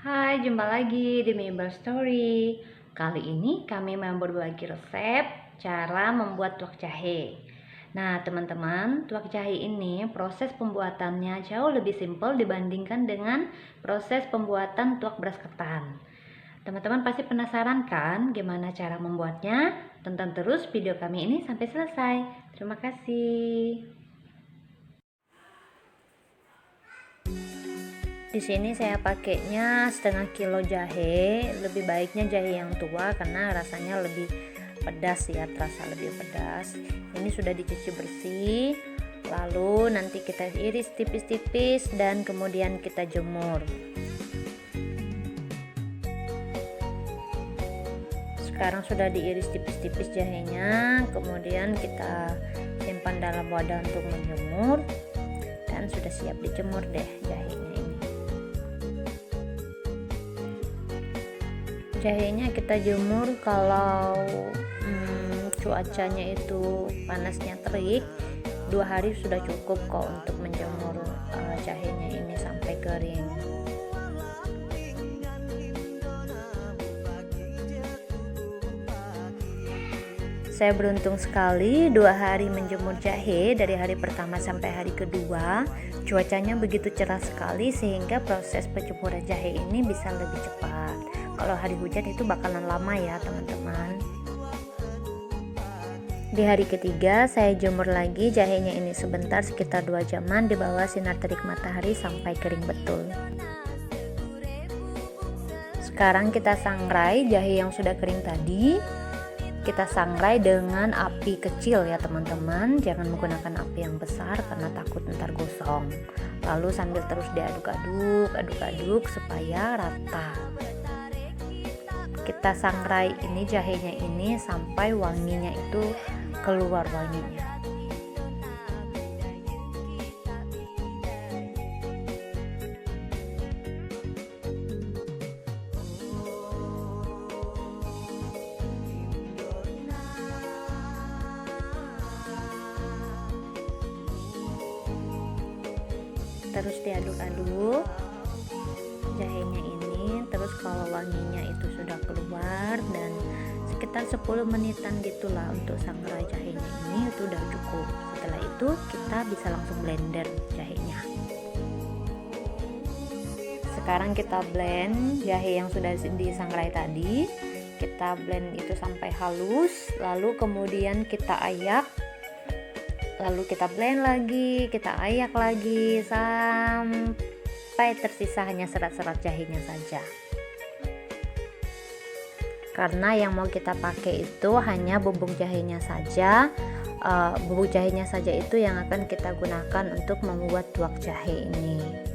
Hai, jumpa lagi di Mabel Story. Kali ini kami mau berbagi resep cara membuat tuak jahe. Nah, teman-teman, tuak jahe ini proses pembuatannya jauh lebih simpel dibandingkan dengan proses pembuatan tuak beras ketan. Teman-teman pasti penasaran kan gimana cara membuatnya? Tonton terus video kami ini sampai selesai. Terima kasih. Di sini saya pakainya setengah kilo jahe. Lebih baiknya jahe yang tua karena rasanya lebih pedas ya, terasa lebih pedas. Ini sudah dicuci bersih. Lalu nanti kita iris tipis-tipis dan kemudian kita jemur. Sekarang sudah diiris tipis-tipis jahenya, kemudian kita simpan dalam wadah untuk menjemur dan sudah siap dijemur deh jahenya. Jahenya kita jemur kalau cuacanya itu panasnya terik, 2 hari sudah cukup kok untuk menjemur jahenya ini sampai kering. Saya beruntung sekali 2 hari menjemur jahe, dari hari pertama sampai hari kedua. Cuacanya begitu cerah sekali sehingga proses penjemuran jahe ini bisa lebih cepat. Kalau hari hujan itu bakalan lama ya teman-teman. Di hari ketiga saya jemur lagi jahenya ini sebentar, sekitar 2 jaman di bawah sinar terik matahari sampai kering betul. Sekarang kita sangrai jahe yang sudah kering tadi. Kita sangrai dengan api kecil ya teman-teman, jangan menggunakan api yang besar karena takut ntar gosong. Lalu sambil terus diaduk-aduk supaya rata. Kita sangrai ini jahenya ini sampai wanginya itu keluar wanginya. Terus diaduk-aduk jahenya ini, terus kalau wanginya itu sudah keluar dan sekitar 10 menitan gitulah untuk sangrai jahenya ini itu udah cukup. Setelah itu kita bisa langsung blender jahenya. Sekarang kita blend jahe yang sudah disangrai tadi, kita blend itu sampai halus, lalu kemudian kita ayak, lalu kita blend lagi, kita ayak lagi sampai tersisa hanya serat-serat jahenya saja. Karena yang mau kita pakai itu hanya bubuk jahenya saja. Bubuk jahenya saja itu yang akan kita gunakan untuk membuat tuak jahe ini.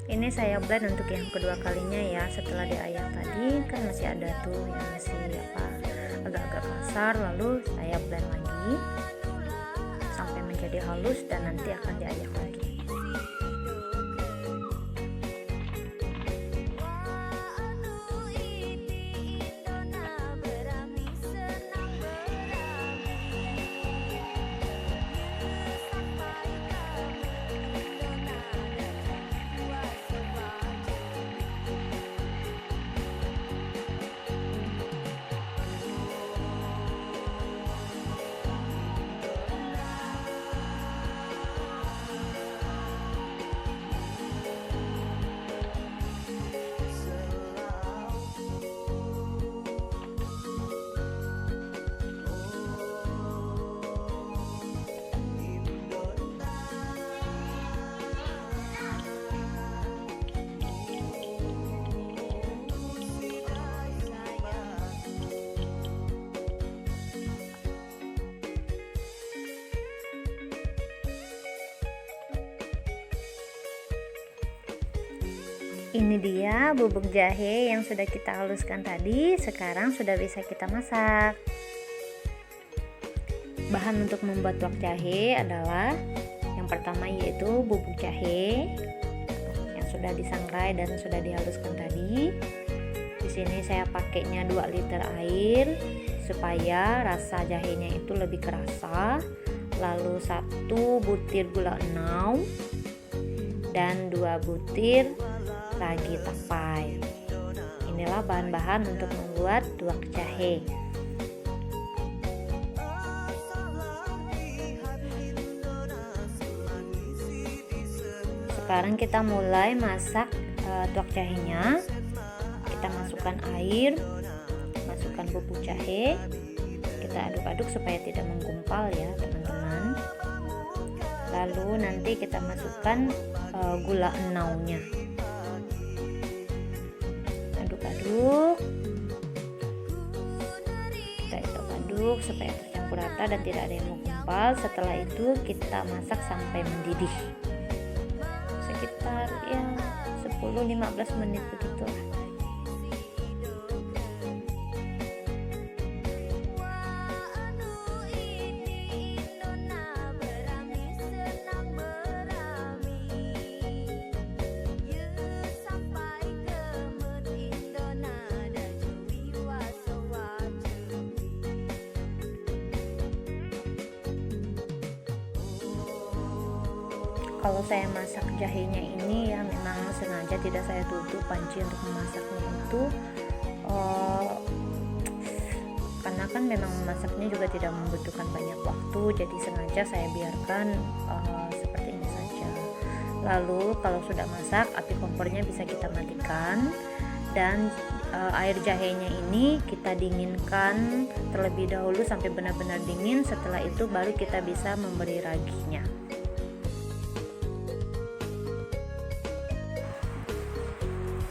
Ini saya blend untuk yang kedua kalinya ya, setelah diayak tadi kan masih ada tuh yang masih agak-agak kasar, lalu saya blend lagi sampai menjadi halus dan nanti akan diayak lagi. Ini dia bubuk jahe yang sudah kita haluskan tadi, sekarang sudah bisa kita masak. Bahan untuk membuat tuak jahe adalah yang pertama yaitu bubuk jahe yang sudah disangrai dan sudah dihaluskan tadi. Di sini saya pakainya 2 liter air supaya rasa jahenya itu lebih kerasa. Lalu 1 butir gula 6 dan 2 butir ragi tapai. Inilah bahan-bahan untuk membuat tuak jahe. Sekarang kita mulai masak tuak jahenya. Kita masukkan air, masukkan bubuk jahe, kita aduk-aduk supaya tidak menggumpal ya teman-teman. Lalu nanti kita masukkan gula enaunya. Aduk-aduk, kita aduk supaya tercampur rata dan tidak ada yang menggumpal. Setelah itu kita masak sampai mendidih, sekitar ya 10-15 menit begitulah. Kalau saya masak jahenya ini ya memang sengaja tidak saya tutup panci untuk memasaknya itu karena kan memang memasaknya juga tidak membutuhkan banyak waktu, jadi sengaja saya biarkan seperti ini saja. Lalu kalau sudah masak, api kompornya bisa kita matikan dan air jahenya ini kita dinginkan terlebih dahulu sampai benar-benar dingin. Setelah itu baru kita bisa memberi raginya.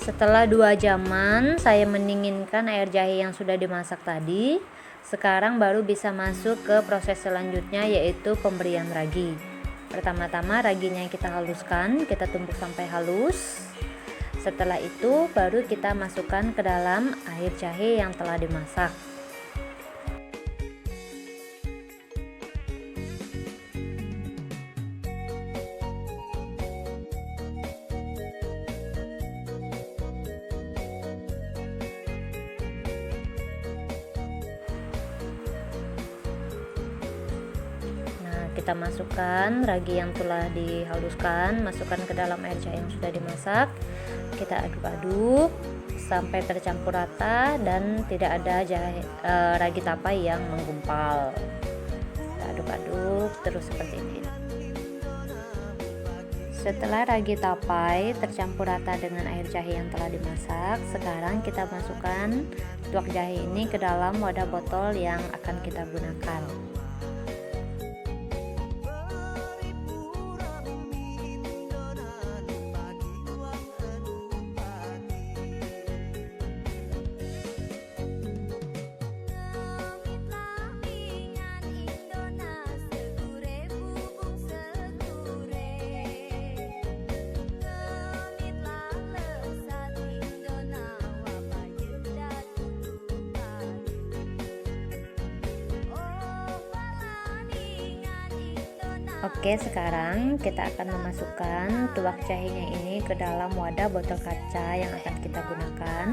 Setelah 2 jaman saya mendinginkan air jahe yang sudah dimasak tadi. Sekarang baru bisa masuk ke proses selanjutnya, yaitu pemberian ragi. Pertama-tama raginya kita haluskan, kita tumbuk sampai halus. Setelah itu baru kita masukkan ke dalam air jahe yang telah dimasak. Kita masukkan ragi yang telah dihaluskan, masukkan ke dalam air jahe yang sudah dimasak. Kita aduk-aduk sampai tercampur rata dan tidak ada ragi tapai yang menggumpal. Kita aduk-aduk terus seperti ini. Setelah ragi tapai tercampur rata dengan air jahe yang telah dimasak, sekarang kita masukkan tuak jahe ini ke dalam wadah botol yang akan kita gunakan. Oke, sekarang kita akan memasukkan tuak jahenya ini ke dalam wadah botol kaca yang akan kita gunakan.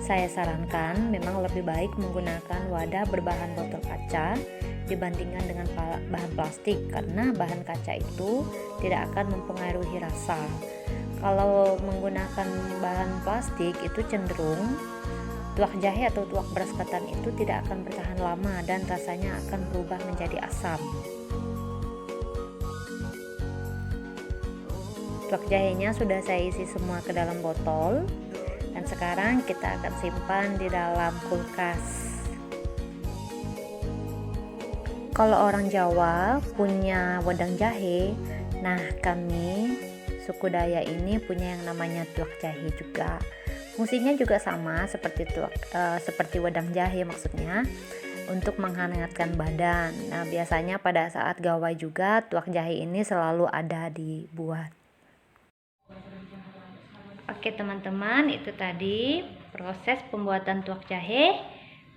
Saya sarankan memang lebih baik menggunakan wadah berbahan botol kaca dibandingkan dengan bahan plastik, karena bahan kaca itu tidak akan mempengaruhi rasa. Kalau menggunakan bahan plastik itu cenderung tuak jahe atau tuak beras ketan itu tidak akan bertahan lama dan rasanya akan berubah menjadi asam. Tuak jahenya sudah saya isi semua ke dalam botol dan sekarang kita akan simpan di dalam kulkas. Kalau orang Jawa punya wedang jahe, nah kami suku Dayak ini punya yang namanya tuak jahe juga. Fungsinya juga sama seperti wedang jahe, maksudnya untuk menghangatkan badan. Nah, biasanya pada saat gawai juga tuak jahe ini selalu ada dibuat. Oke teman-teman, itu tadi proses pembuatan tuak jahe.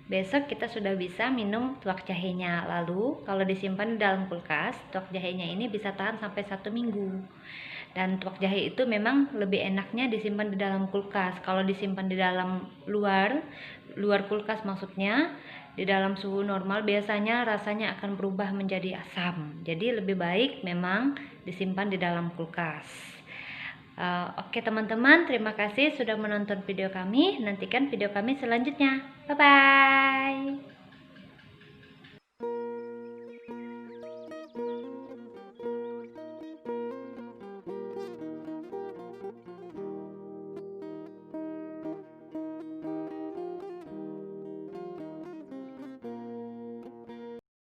Besok kita sudah bisa minum tuak jahenya. Lalu kalau disimpan di dalam kulkas, tuak jahenya ini bisa tahan sampai 1 minggu. Dan tuak jahe itu memang lebih enaknya disimpan di dalam kulkas. Kalau disimpan di dalam luar kulkas maksudnya, di dalam suhu normal biasanya rasanya akan berubah menjadi asam. Jadi lebih baik memang disimpan di dalam kulkas. Oke teman-teman, terima kasih sudah menonton video kami. Nantikan video kami selanjutnya. Bye-bye.